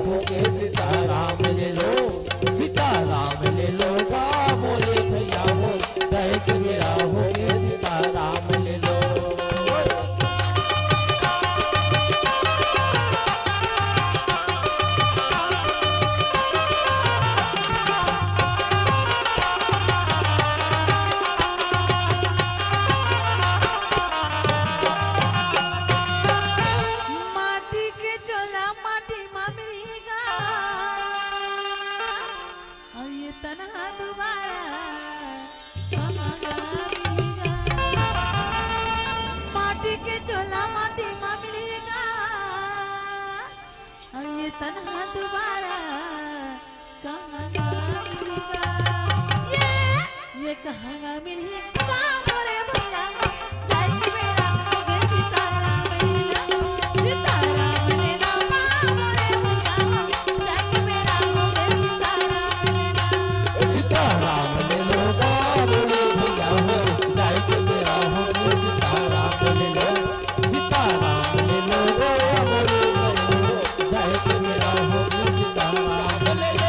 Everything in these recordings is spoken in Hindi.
हो के सीताराम ले लो, सीताराम ले लो मोरे भैया हो, जय कबीरा हो के सीताराम ले लो। तन्हा दोबारा कहाँ मिलेगा, ये कहाँ मिलेगा मोरे भैया, जय कबीरा हो के सीताराम ले लो, सीताराम ले लो मोरे भैया, जय कबीरा हो के सीताराम ले लो, सीताराम ले लो मोरे भैया हो, जय कबीरा हो के सीताराम ले लो, सीताराम ले लो मोरे भैया हो, जय कबीरा हो के सीताराम ले लो।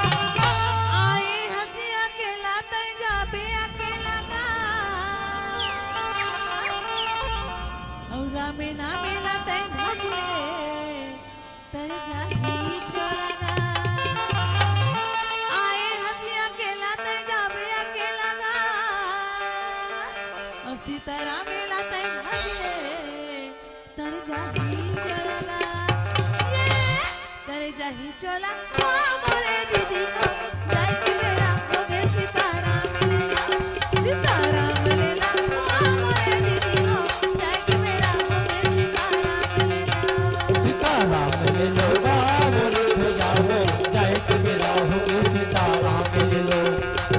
आए हंसी अकेला तै जाबे अकेला का, औरा में ना मिला तै भजले तर जाही चोरा। आए हंसी अकेला तै जाबे अकेला का, और सीतारा मिला तै भजले तर जाही चोरा, तर जाही चोला मोरे दीदी को, जय कबीरा हो के सीताराम ले लो, सीताराम ले लो मोरे दीदी को, जय कबीरा हो के सीताराम ले लो। सीताराम ले लो मोरे भैया हो, जय कबीरा हो के सीताराम ले लो,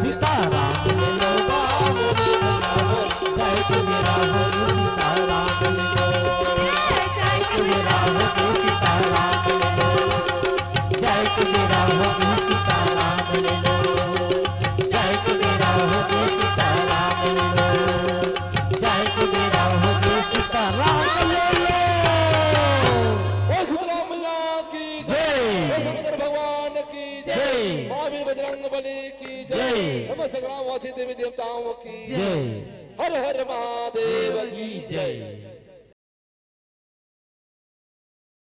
सीताराम ले लो मोरे भैया हो, जय कबीरा हो के सीताराम ले लो, जय कबीरा हो के सीताराम ले लो, जय कबीरा हो के सीताराम ले लो, जय कबीरा हो के सीताराम ले लो, जय कबीरा हो के सीताराम ले लो। ओ सीताराम मैया की जय, ओ शंकर भगवान की जय, महावीर बजरंग बली की जय, समस्त ग्रामवासी देवी देवताओं की जय। हर हर महादेव की